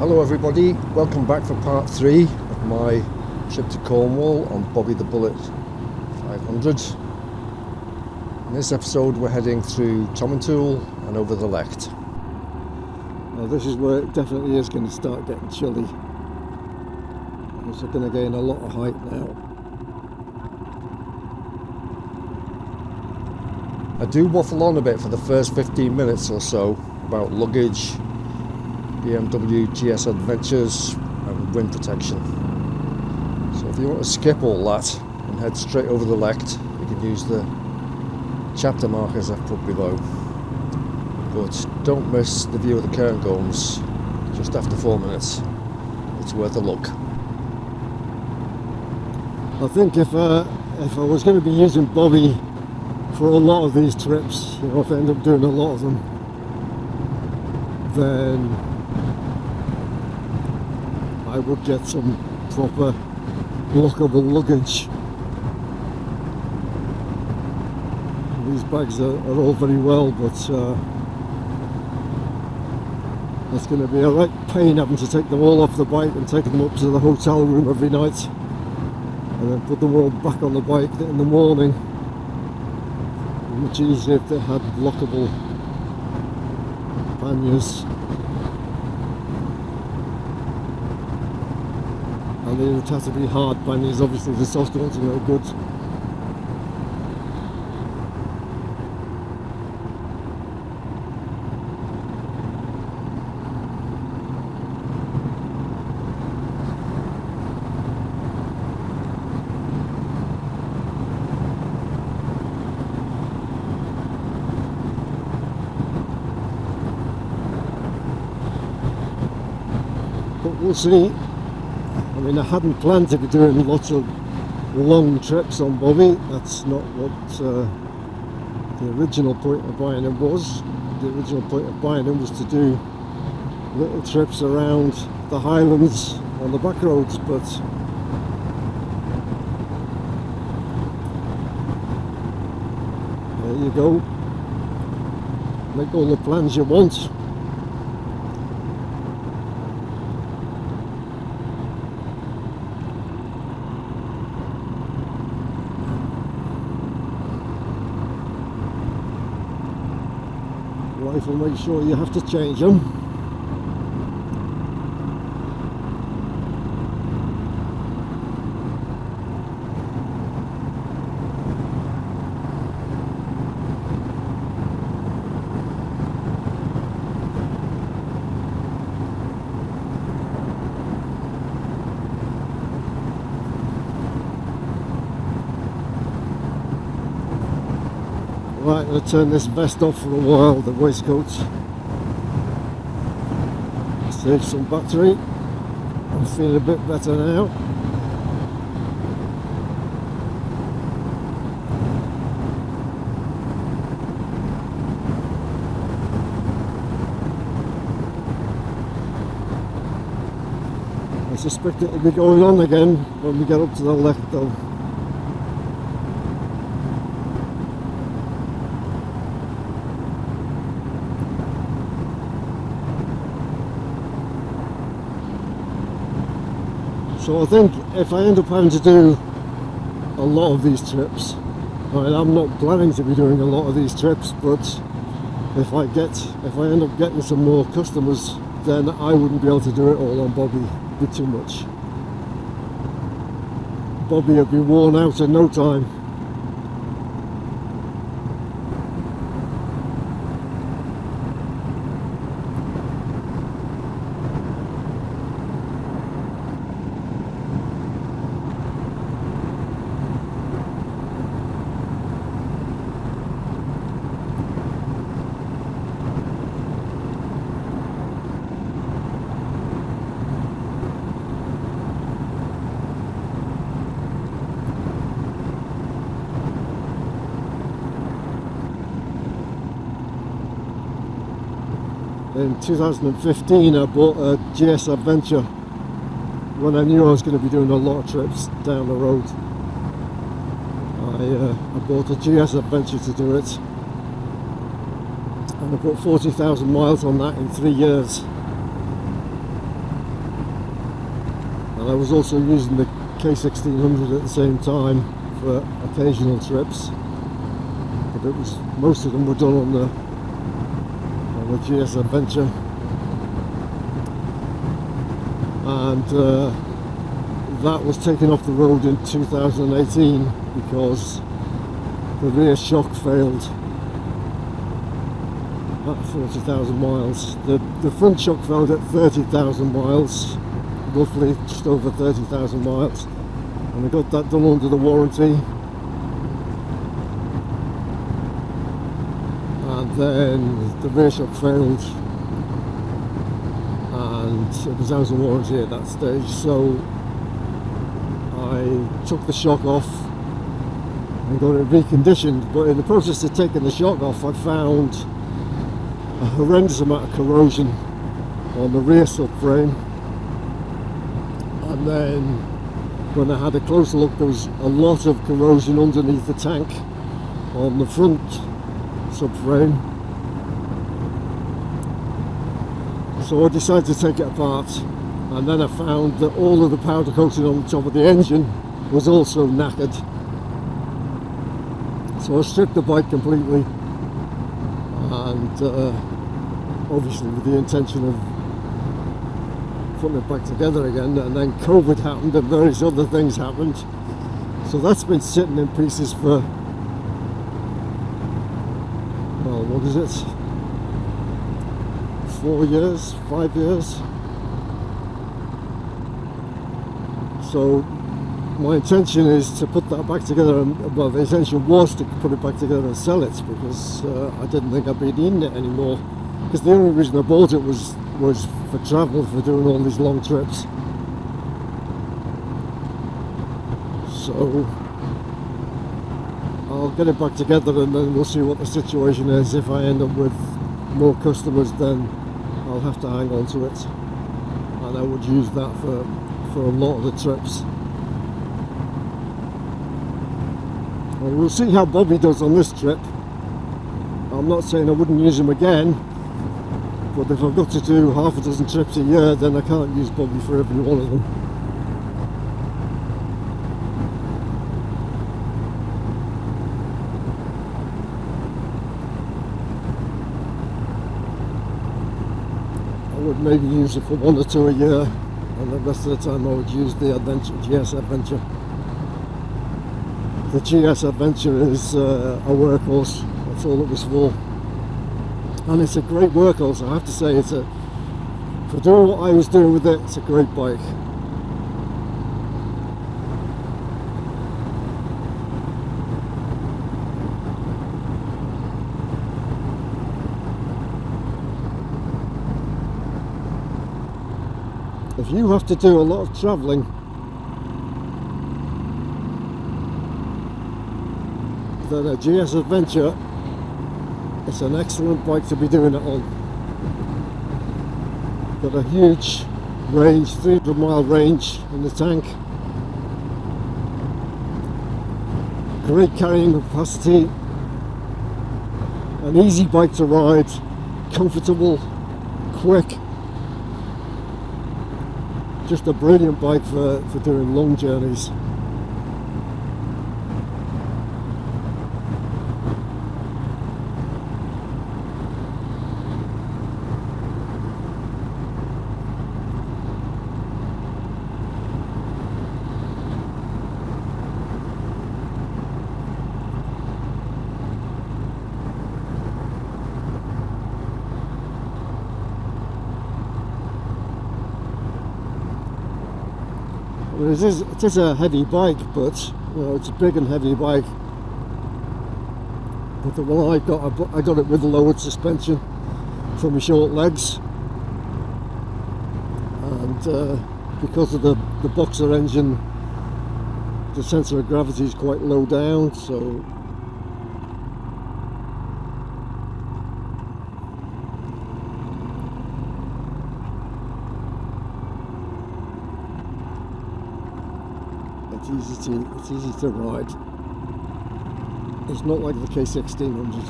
Hello everybody, welcome back for part 3 of my trip to Cornwall on Bobby the Bullet 500. In this episode we're heading through Tomintoul and over the Lecht. Now this is where it definitely is going to start getting chilly. We're going to gain a lot of height now. I do waffle on a bit for the first 15 minutes or so about luggage, BMW GS Adventures and wind protection. So if you want to skip all that and head straight over the Lecht, you can use the chapter markers I've put below. But don't miss the view of the Cairngorms just after 4 minutes. It's worth a look. I think if I was going to be using Bobby for a lot of these trips, you know, if I end up doing a lot of them, then I would get some proper lockable luggage. These bags are all very well, but it's going to be a right pain having to take them all off the bike and take them up to the hotel room every night and then put them all back on the bike in the morning. Much easier if they had lockable panniers. And they would have to be hard panniers, obviously the soft ones are no good. But we'll see. I mean, I hadn't planned to be doing lots of long trips on Bobby. That's not what the original point of buying him was. The original point of buying him was to do little trips around the Highlands on the back roads, but there you go. Make all the plans you want. Rifle, make sure you have to change them. Right, I'm going to turn this vest off for a while, the waistcoat. Save some battery. I'm feeling a bit better now. I suspect it'll be going on again when we get up to the Lecht though. So I think if I end up having to do a lot of these trips, I mean, I'm not planning to be doing a lot of these trips, but if I end up getting some more customers, then I wouldn't be able to do it all on Bobby. It'd be too much. Bobby would be worn out in no time. In 2015 I bought a GS Adventure when I knew I was going to be doing a lot of trips down the road. I bought a GS Adventure to do it, and I put 40,000 miles on that in 3 years. and I was also using the K1600 at the same time for occasional trips, but it was, most of them were done on the GS Adventure. And that was taken off the road in 2018 because the rear shock failed at 40,000 miles. The front shock failed at 30,000 miles, roughly just over 30,000 miles, and I got that done under the warranty. And then the rear shock failed, and it was out of warranty at that stage, so I took the shock off and got it reconditioned. But in the process of taking the shock off, I found a horrendous amount of corrosion on the rear subframe, and then when I had a closer look, there was a lot of corrosion underneath the tank on the front subframe. So I decided to take it apart, and then I found that all of the powder coating on the top of the engine was also knackered. So I stripped the bike completely, and obviously with the intention of putting it back together again, and then COVID happened and various other things happened. So that's been sitting in pieces for, well, what is it? 4 years, 5 years. So my intention is to put that back together, and, well, the intention was to put it back together and sell it, because I didn't think I'd be needing it anymore. Because the only reason I bought it was for travel, for doing all these long trips. So I'll get it back together, and then we'll see what the situation is. If I end up with more customers, then I'll have to hang on to it, and I would use that for a lot of the trips. And we'll see how Bobby does on this trip. I'm not saying I wouldn't use him again, but if I've got to do half a dozen trips a year, then I can't use Bobby for every one of them. I would maybe use it for 1 or 2 a year, and the rest of the time I would use the GS Adventure. The GS Adventure is a workhorse, that's all it was for. And it's a great workhorse, I have to say. For doing what I was doing with it, it's a great bike. If you have to do a lot of travelling, then a GS Adventure, it's an excellent bike to be doing it on. Got a huge range, 300-mile range in the tank. Great carrying capacity. An easy bike to ride, comfortable, quick. Just a brilliant bike for doing long journeys. It is a heavy bike, but you know, it's a big and heavy bike. But the one I got it with lowered suspension for my short legs, and because of the boxer engine, the centre of gravity is quite low down, so it's easy to ride. It's not like the K1600.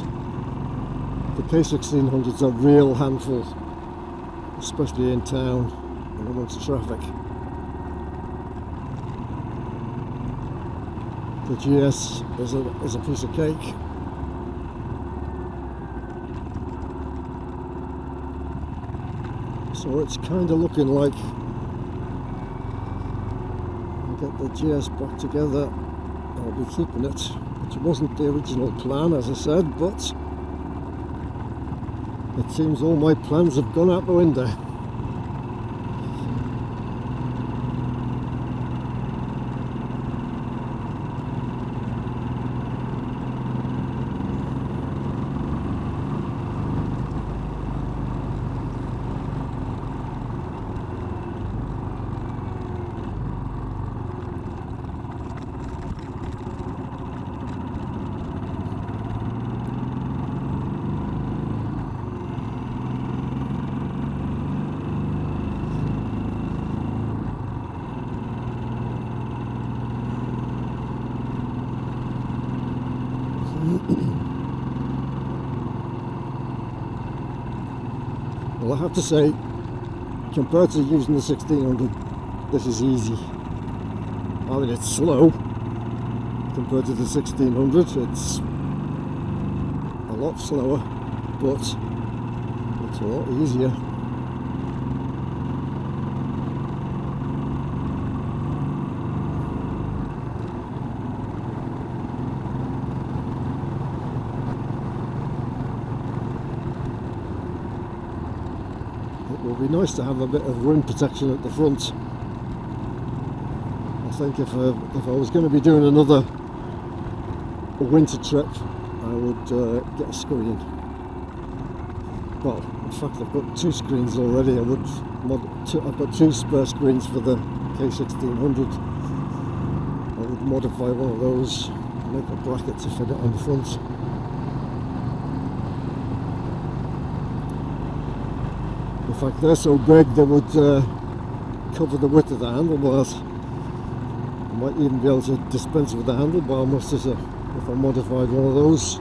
The K1600's a real handful, especially in town and amongst traffic. the GS is a piece of cake. So it's kind of looking like I'll get the GS back together. I'll be keeping it, which wasn't the original plan, as I said, but it seems all my plans have gone out the window. Well, I have to say, compared to using the 1600, this is easy. I mean, it's slow compared to the 1600. It's a lot slower, but it's a lot easier. It will be nice to have a bit of wind protection at the front. I think if I was going to be doing another winter trip, I would get a screen. Well, in fact, I've got 2 screens already. I've got 2 spare screens for the K1600. I would modify one of those, make a bracket to fit it on the front. In fact, they're so big they would cover the width of the handlebars. I might even be able to dispense with the handlebar musters if I modified one of those.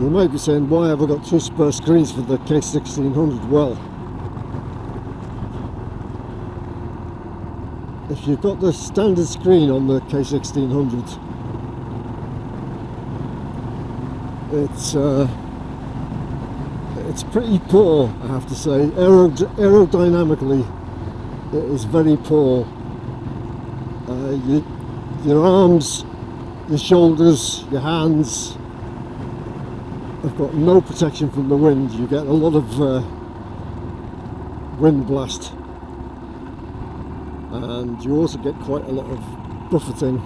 You might be saying, why have I got 2 spare screens for the K1600? Well, if you've got the standard screen on the K1600, it's pretty poor, I have to say. Aerodynamically, it is very poor. Your arms, your shoulders, your hands have got no protection from the wind. You get a lot of wind blast, and you also get quite a lot of buffeting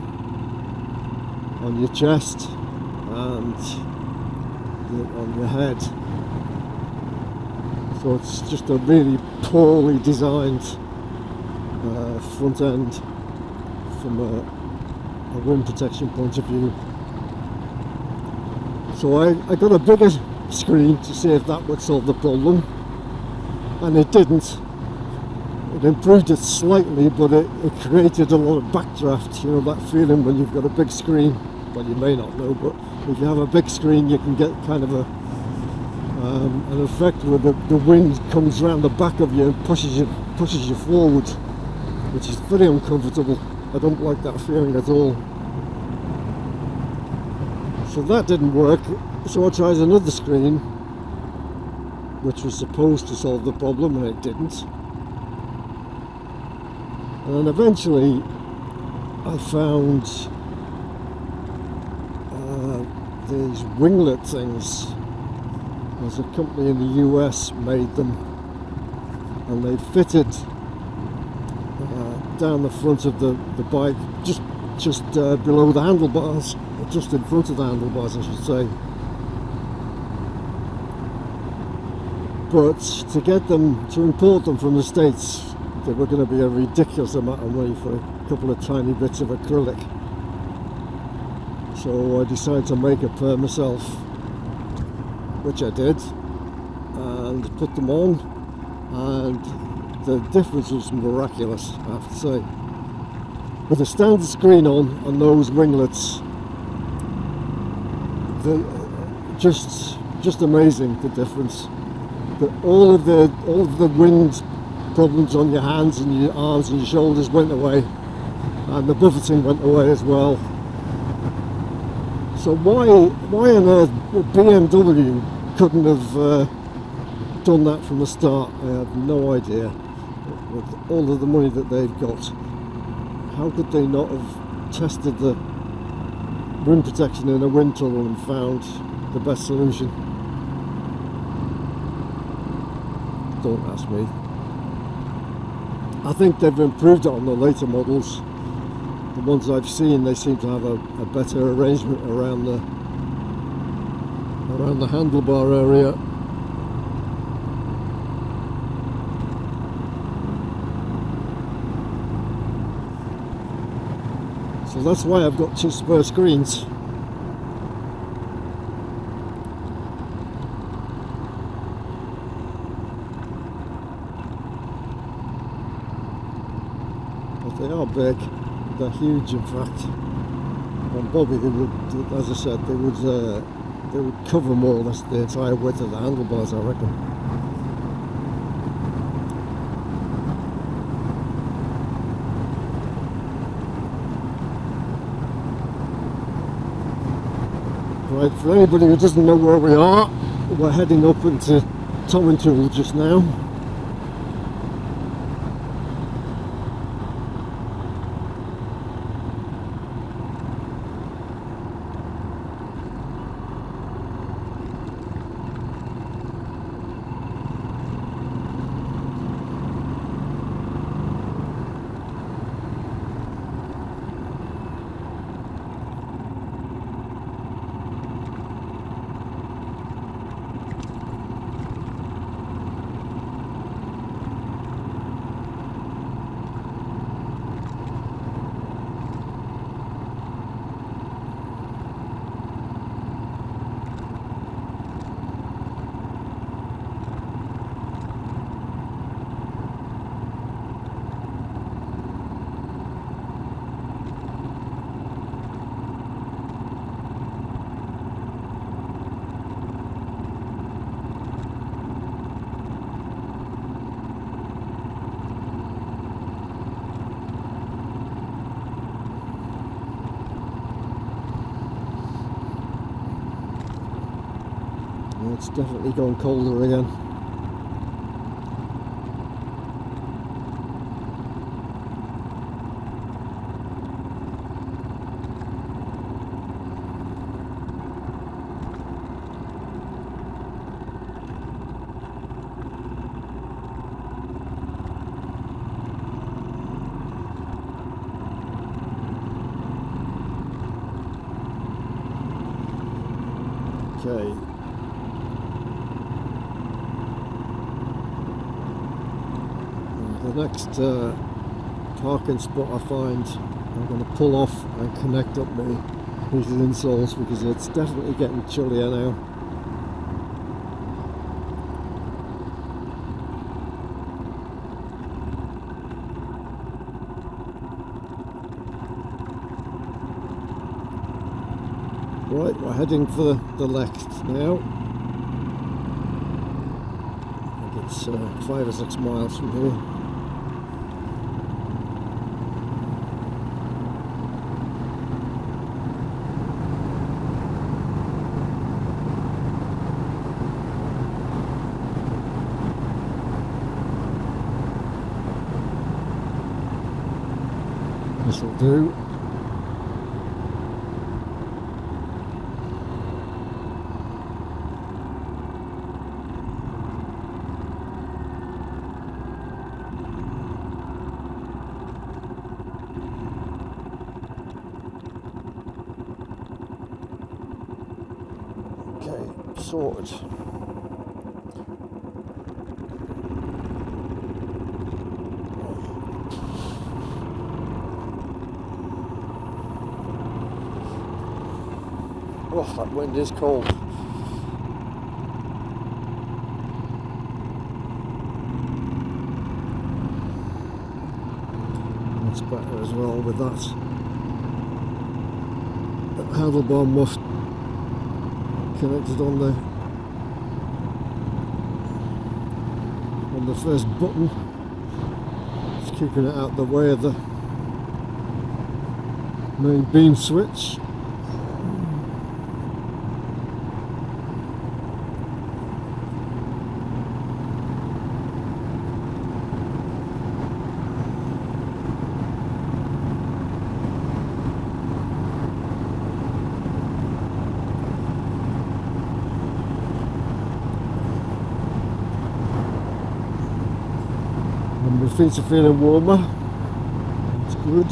on your chest and on your head. So it's just a really poorly designed front end from a wind protection point of view. So I got a bigger screen to see if that would solve the problem, and it didn't. It improved it slightly, but it created a lot of backdraft. You know that feeling when you've got a big screen? Well, you may not know, but if you have a big screen, you can get kind of an effect where the wind comes around the back of you and pushes you forward, which is very uncomfortable. I don't like that feeling at all. So that didn't work, so I tried another screen which was supposed to solve the problem, and it didn't. And then eventually I found these winglet things. There's a company in the US made them, and they fitted down the front of the bike, just below the handlebars, or just in front of the handlebars, I should say. But to import them from the States, they were going to be a ridiculous amount of money for a couple of tiny bits of acrylic. So I decided to make a pair myself, which I did, and put them on, and the difference was miraculous, I have to say. with a standard screen on those winglets. Just amazing, the difference. All of the wind problems on your hands and your arms and your shoulders went away, and the buffeting went away as well. So why on earth BMW couldn't have done that from the start? I have no idea. With all of the money that they've got, how could they not have tested the wind protection in a wind tunnel and found the best solution? Don't ask me. I think they've improved it on the later models. The ones I've seen, they seem to have a better arrangement around the handlebar area. So that's why I've got two spare screens. But they are big. They're huge, in fact. On Bobby, they would, as I said, they would cover more or less the entire width of the handlebars, I reckon. Right, for anybody who doesn't know where we are, we're heading up into Tomintoul just now. It's definitely gone colder again. Okay. The next parking spot I find, I'm going to pull off and connect up my heated insoles because it's definitely getting chillier now. Right, we're heading for the Lecht now. I think it's 5 or 6 miles from here. This'll do. Okay, sorted. Oh, that wind is cold. That's better as well with that handlebar muff connected on the first button. It's keeping it out the way of the main beam switch. And my feet are feeling warmer. It's good.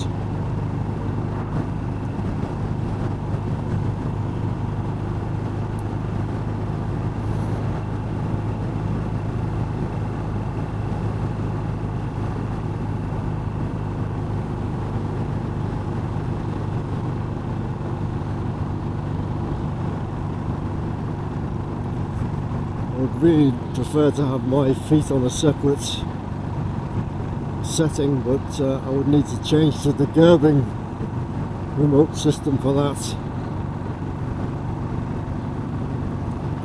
I would really prefer to have my feet on a separate setting, but I would need to change to the gerbing remote system for that.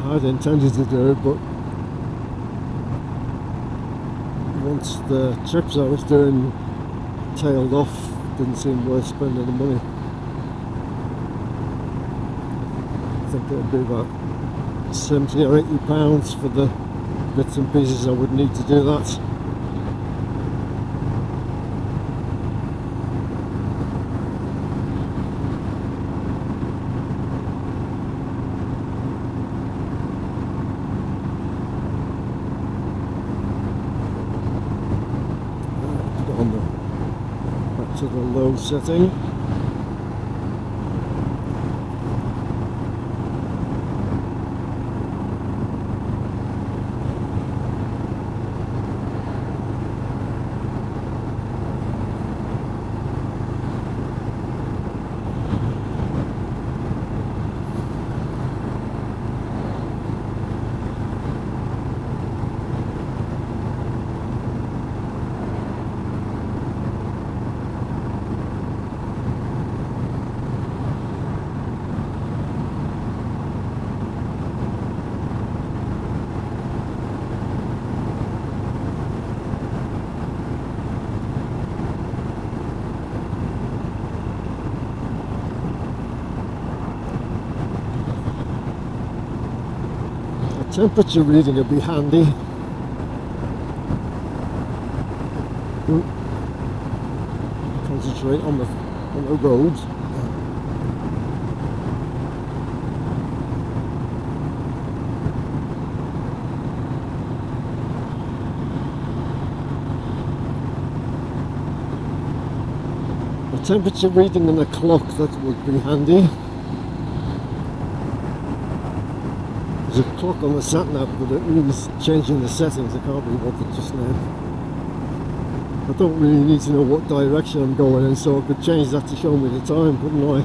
I had intended to do it, but once the trips I was doing tailed off, didn't seem worth spending the money. I think it would be about 70 or 80 pounds for the bits and pieces I would need to do that. Put it on back to the low setting. Temperature reading would be handy. Concentrate on the road. A temperature reading on the clock, that would be handy. There's a clock on the sat nav, but it means changing the settings. I can't be bothered just now. I don't really need to know what direction I'm going in, so I could change that to show me the time, couldn't I?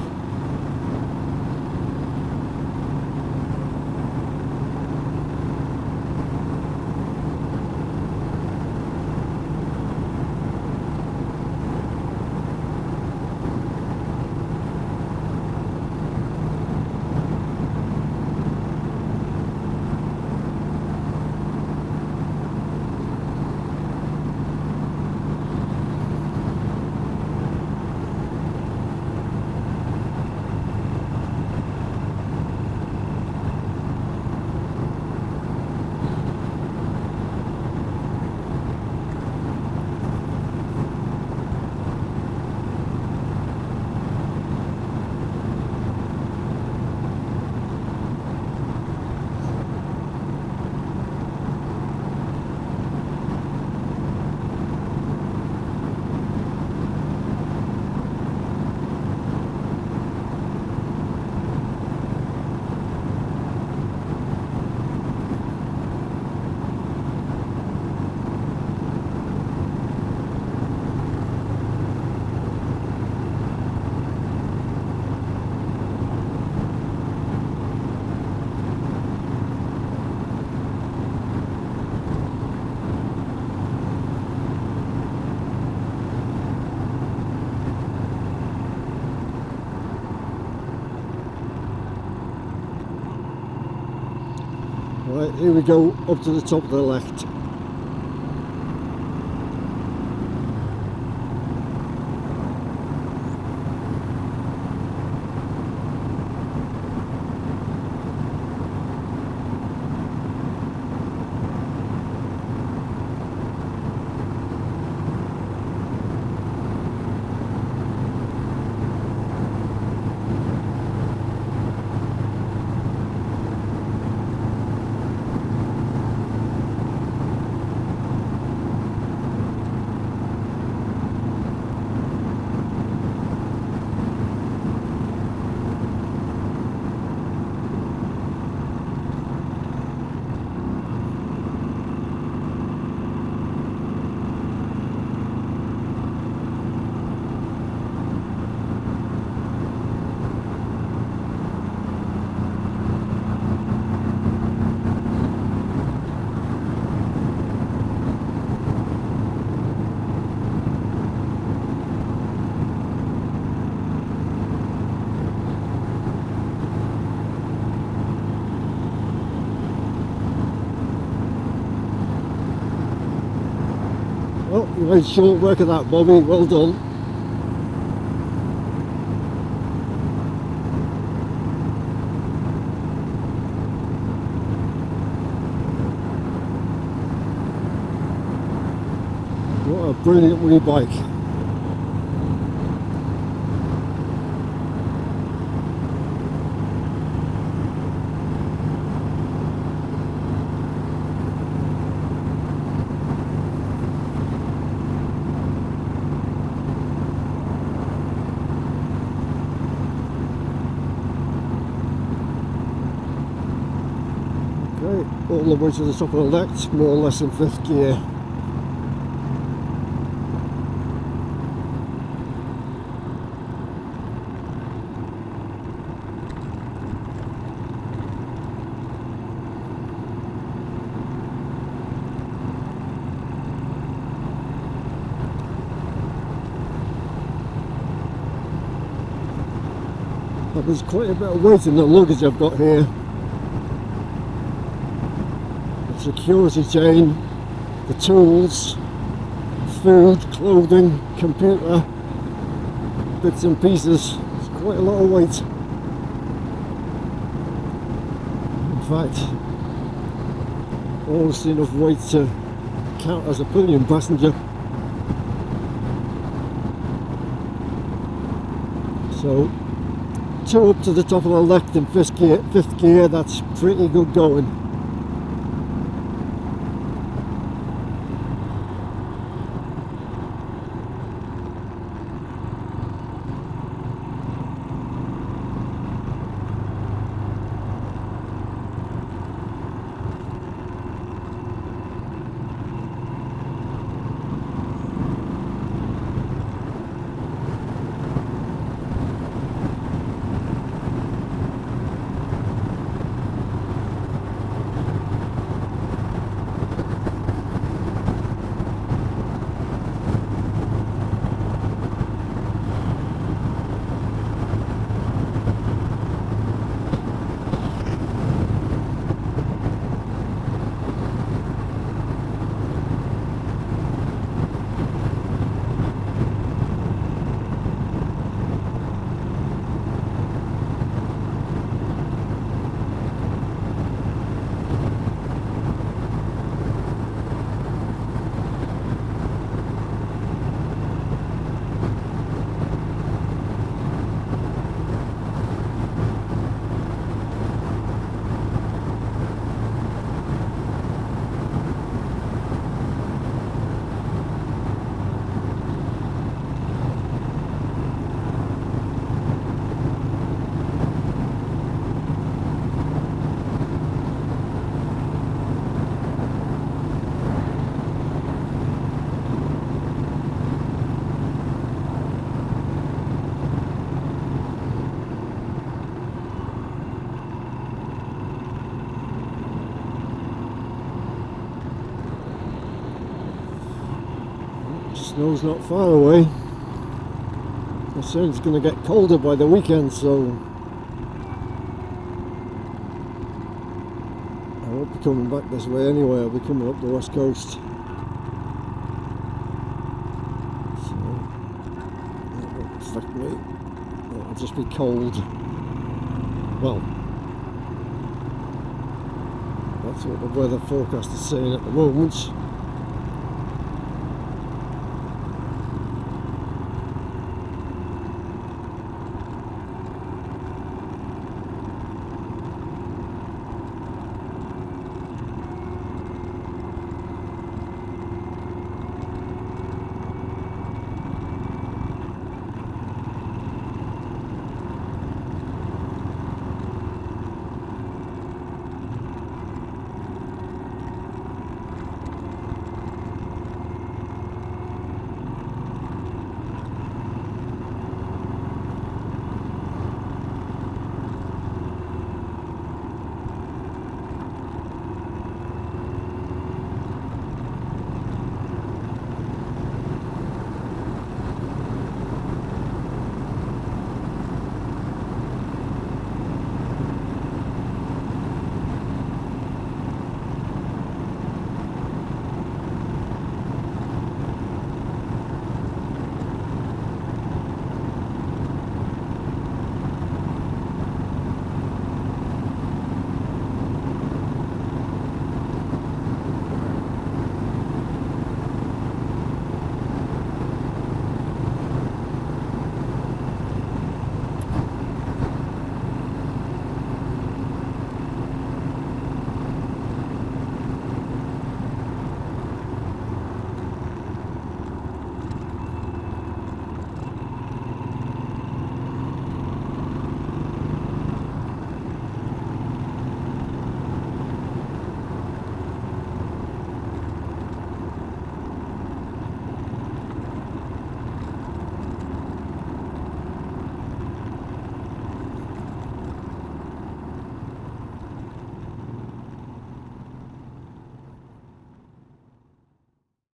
Right, here we go up to the top of the Lecht. Well, you made short work of that, Bobby. Well done. What a brilliant wee bike. Okay, all the way to the top of the Lecht, more or less in 5th gear. There's quite a bit of weight in the luggage I've got here. The security chain, the tools, food, clothing, computer, bits and pieces. It's quite a lot of weight. In fact, almost enough weight to count as a pillion passenger. So, 2 up to the top of the Lecht in 5th gear, that's pretty good going. Snow's not far away. I said it's going to get colder by the weekend, so won't be coming back this way anyway, I'll be coming up the west coast. So, that won't affect me. It'll just be cold. Well, that's what the weather forecast is saying at the moment.